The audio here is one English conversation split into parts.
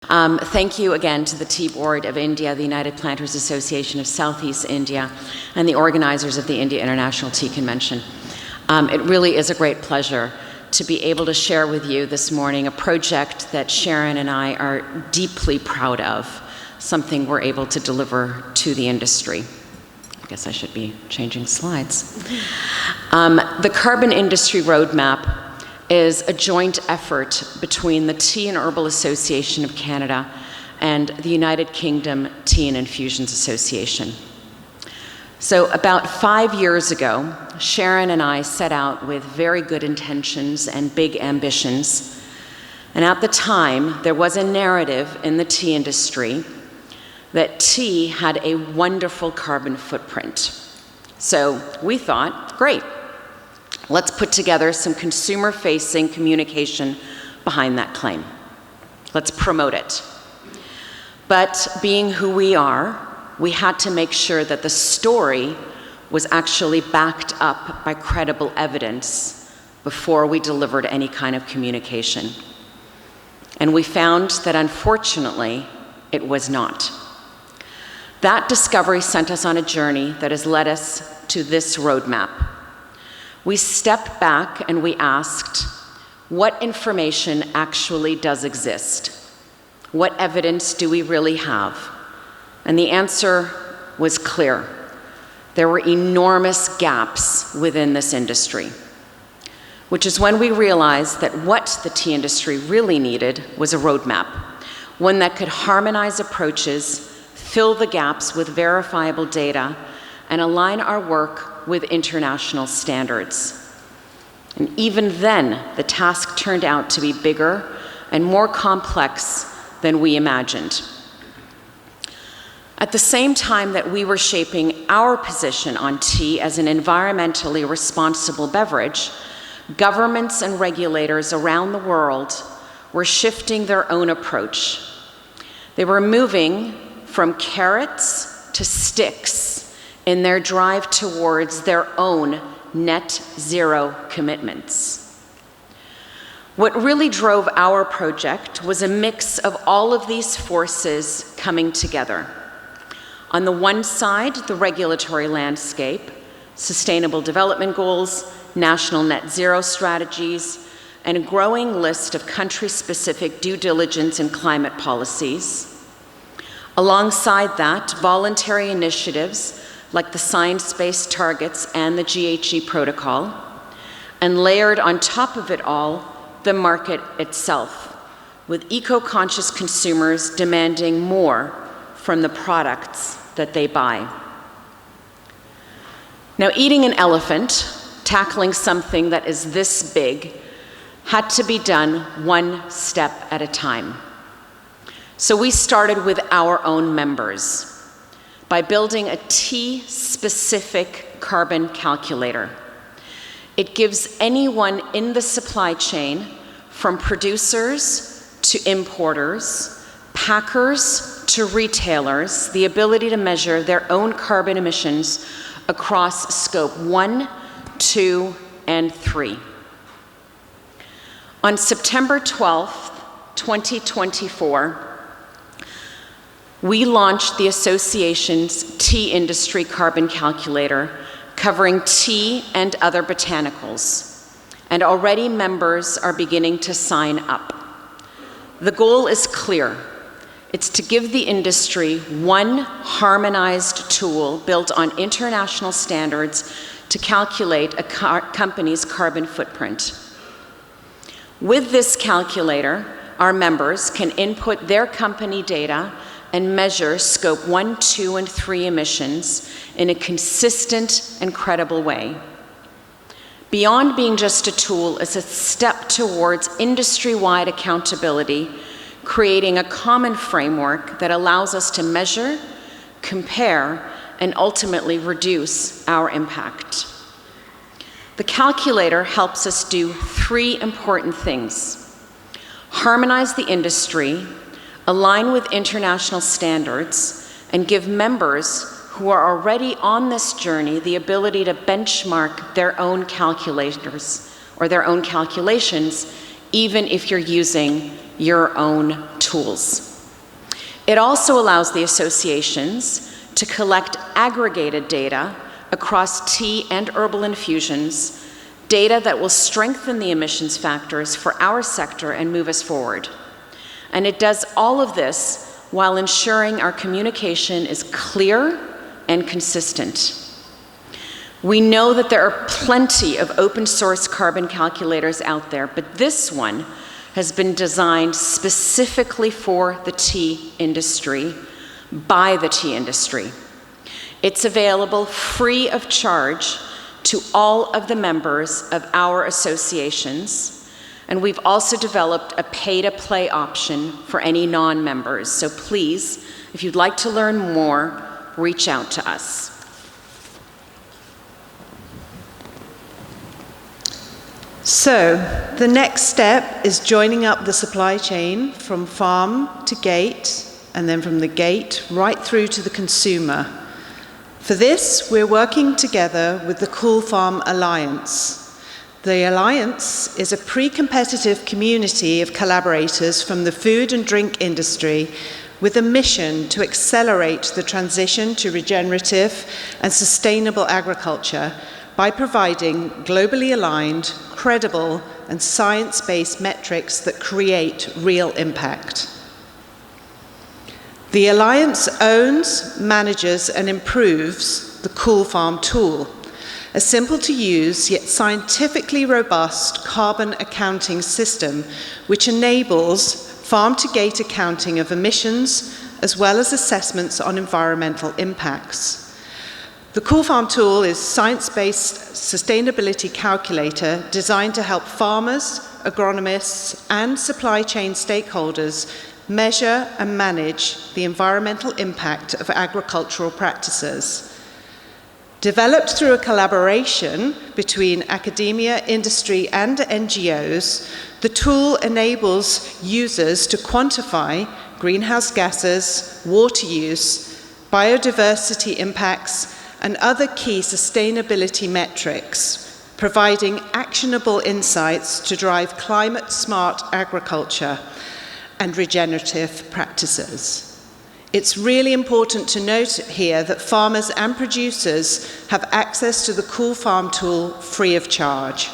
Thank you again to the Tea Board of India, the United Planters Association of Southeast India, and the organizers of the India International Tea Convention. It really is a great pleasure to be able to share with you this morning a project that Sharon and I are deeply proud of, something we're able to deliver to the industry. I guess I should be changing slides. The Carbon Industry Roadmap is a joint effort between the Tea and Herbal Association of Canada and the United Kingdom Tea and Infusions Association. So about 5 years ago, Sharon and I set out with very good intentions and big ambitions. And at the time, there was a narrative in the tea industry that tea had a wonderful carbon footprint. So we thought, great, let's put together some consumer-facing communication behind that claim. Let's promote it. But being who we are, we had to make sure that the story was actually backed up by credible evidence before we delivered any kind of communication. And we found that unfortunately, it was not. That discovery sent us on a journey that has led us to this roadmap. We stepped back and we asked, what information actually does exist? What evidence do we really have? And the answer was clear. There were enormous gaps within this industry, which is when we realized that what the tea industry really needed was a roadmap, one that could harmonize approaches, fill the gaps with verifiable data, and align our work with international standards. And even then, the task turned out to be bigger and more complex than we imagined. At the same time that we were shaping our position on tea as an environmentally responsible beverage, governments and regulators around the world were shifting their own approach. They were moving from carrots to sticks in their drive towards their own net zero commitments. What really drove our project was a mix of all of these forces coming together. On the one side, the regulatory landscape, sustainable development goals, national net zero strategies, and a growing list of country-specific due diligence and climate policies. Alongside that, voluntary initiatives like the science-based targets and the GHG protocol, and layered on top of it all, the market itself, with eco-conscious consumers demanding more from the products that they buy. Now, eating an elephant, tackling something that is this big, had to be done one step at a time. So we started with our own members by building a tea-specific carbon calculator. It gives anyone in the supply chain, from producers to importers, packers to retailers, the ability to measure their own carbon emissions across scope 1, 2, and 3. On September 12th, 2024, we launched the association's Tea Industry Carbon Calculator, covering tea and other botanicals, and already members are beginning to sign up. The goal is clear. It's to give the industry one harmonized tool built on international standards to calculate a company's carbon footprint. With this calculator, our members can input their company data and measure scope 1, 2, and 3 emissions in a consistent and credible way. Beyond being just a tool, it's a step towards industry-wide accountability, creating a common framework that allows us to measure, compare, and ultimately reduce our impact. The calculator helps us do 3 important things: harmonize the industry, align with international standards, and give members who are already on this journey the ability to benchmark their own calculators or their own calculations, even if you're using your own tools. It also allows the associations to collect aggregated data across tea and herbal infusions, data that will strengthen the emissions factors for our sector and move us forward. And it does all of this while ensuring our communication is clear and consistent. We know that there are plenty of open source carbon calculators out there, but this one has been designed specifically for the tea industry, by the tea industry. It's available free of charge to all of the members of our associations, and we've also developed a pay-to-play option for any non-members. So please, if you'd like to learn more, reach out to us. So, the next step is joining up the supply chain from farm to gate, and then from the gate right through to the consumer. For this, we're working together with the Cool Farm Alliance. The Alliance is a pre-competitive community of collaborators from the food and drink industry with a mission to accelerate the transition to regenerative and sustainable agriculture by providing globally aligned, credible, and science-based metrics that create real impact. The Alliance owns, manages, and improves the Cool Farm tool, a simple-to-use yet scientifically robust carbon accounting system which enables farm-to-gate accounting of emissions as well as assessments on environmental impacts. The Cool Farm tool is a science-based sustainability calculator designed to help farmers, agronomists, and supply chain stakeholders measure and manage the environmental impact of agricultural practices. Developed through a collaboration between academia, industry, and NGOs, the tool enables users to quantify greenhouse gases, water use, biodiversity impacts, and other key sustainability metrics, providing actionable insights to drive climate-smart agriculture and regenerative practices. It's really important to note here that farmers and producers have access to the Cool Farm tool free of charge.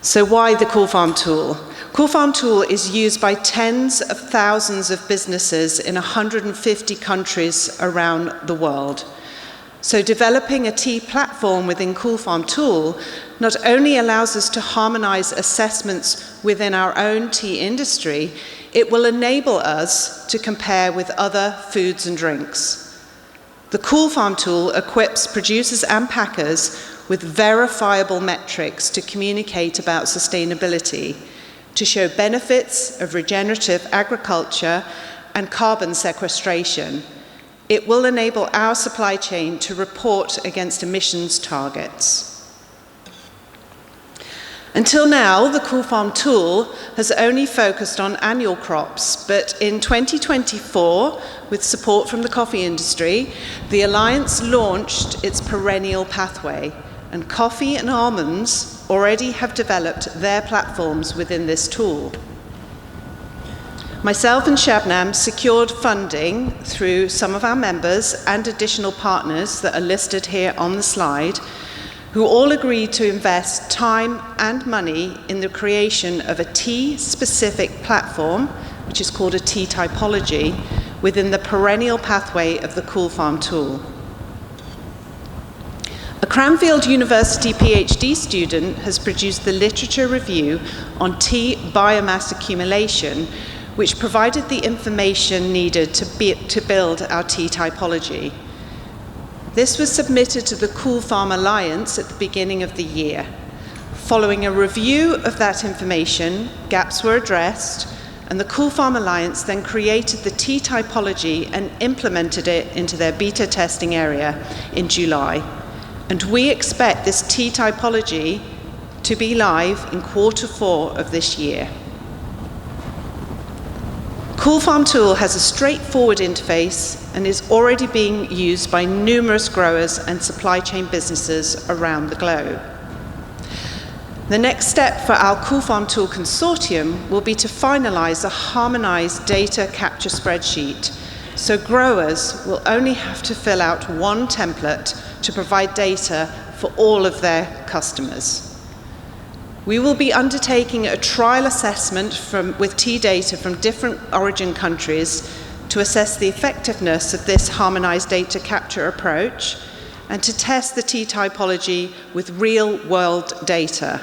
So why the Cool Farm tool? Cool Farm tool is used by tens of thousands of businesses in 150 countries around the world. So developing a tea platform within Cool Farm tool not only allows us to harmonize assessments within our own tea industry, it will enable us to compare with other foods and drinks. The Cool Farm tool equips producers and packers with verifiable metrics to communicate about sustainability, to show benefits of regenerative agriculture and carbon sequestration. It will enable our supply chain to report against emissions targets. Until now, the Cool Farm tool has only focused on annual crops, but in 2024, with support from the coffee industry, the Alliance launched its perennial pathway, and coffee and almonds already have developed their platforms within this tool. Myself and Shabnam secured funding through some of our members and additional partners that are listed here on the slide, who all agreed to invest time and money in the creation of a tea-specific platform, which is called a tea typology, within the perennial pathway of the Cool Farm tool. A Cranfield University PhD student has produced the literature review on tea biomass accumulation, which provided the information needed to build our tea typology. This was submitted to the Cool Farm Alliance at the beginning of the year. Following a review of that information, gaps were addressed, and the Cool Farm Alliance then created the tea typology and implemented it into their beta testing area in July. And we expect this tea typology to be live in Q4 of this year. Cool Farm tool has a straightforward interface and is already being used by numerous growers and supply chain businesses around the globe. The next step for our Cool Farm Tool Consortium will be to finalize a harmonized data capture spreadsheet, so growers will only have to fill out one template to provide data for all of their customers. We will be undertaking a trial assessment with tea data from different origin countries to assess the effectiveness of this harmonized data capture approach and to test the tea typology with real-world data.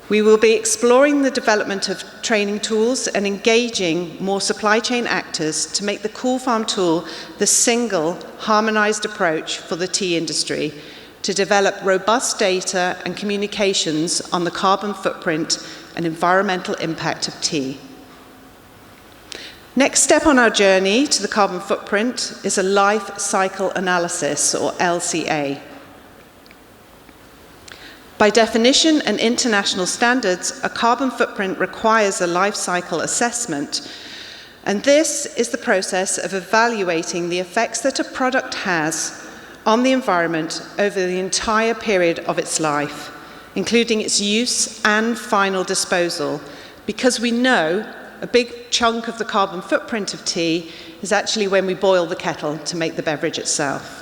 We will be exploring the development of training tools and engaging more supply chain actors to make the Cool Farm tool the single harmonized approach for the tea industry to develop robust data and communications on the carbon footprint and environmental impact of tea. Next step on our journey to the carbon footprint is a life cycle analysis, or LCA. By definition and international standards, a carbon footprint requires a life cycle assessment, and this is the process of evaluating the effects that a product has on the environment over the entire period of its life, including its use and final disposal, because we know a big chunk of the carbon footprint of tea is actually when we boil the kettle to make the beverage itself.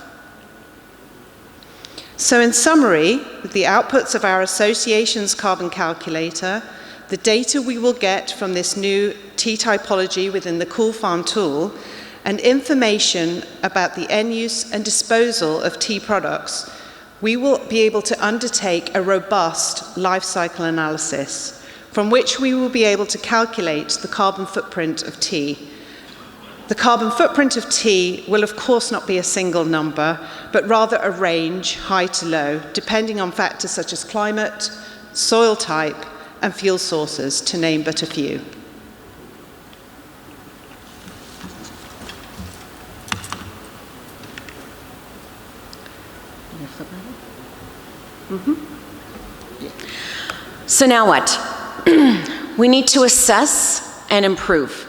So in summary, with the outputs of our association's carbon calculator, the data we will get from this new tea typology within the Cool Farm tool, and information about the end use and disposal of tea products, we will be able to undertake a robust life cycle analysis, from which we will be able to calculate the carbon footprint of tea. The carbon footprint of tea will of course not be a single number, but rather a range, high to low, depending on factors such as climate, soil type, and fuel sources, to name but a few. So now what? We need to assess and improve.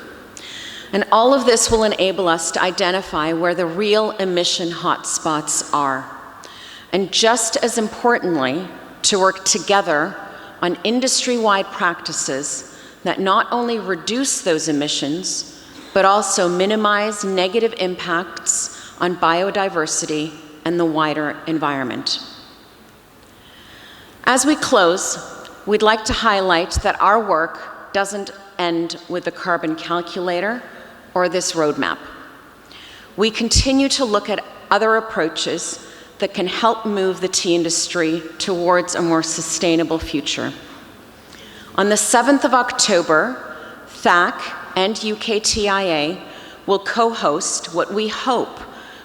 And all of this will enable us to identify where the real emission hotspots are. And just as importantly, to work together on industry-wide practices that not only reduce those emissions, but also minimize negative impacts on biodiversity and the wider environment. As we close, we'd like to highlight that our work doesn't end with the carbon calculator or this roadmap. We continue to look at other approaches that can help move the tea industry towards a more sustainable future. On the 7th of October, THAC and UKTIA will co-host what we hope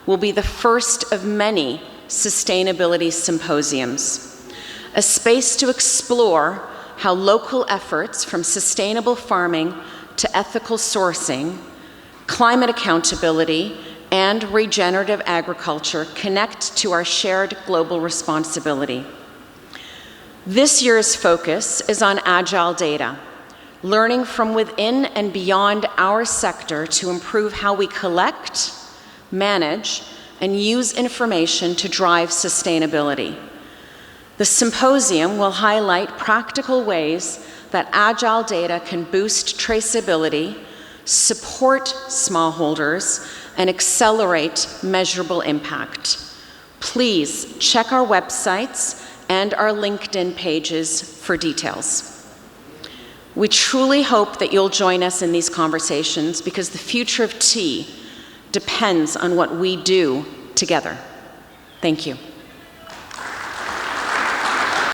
will be the first of many sustainability symposiums, a space to explore how local efforts from sustainable farming to ethical sourcing, climate accountability, and regenerative agriculture connect to our shared global responsibility. This year's focus is on agile data, learning from within and beyond our sector to improve how we collect, manage, and use information to drive sustainability. The symposium will highlight practical ways that agile data can boost traceability, support smallholders, and accelerate measurable impact. Please check our websites and our LinkedIn pages for details. We truly hope that you'll join us in these conversations because the future of tea depends on what we do together. Thank you.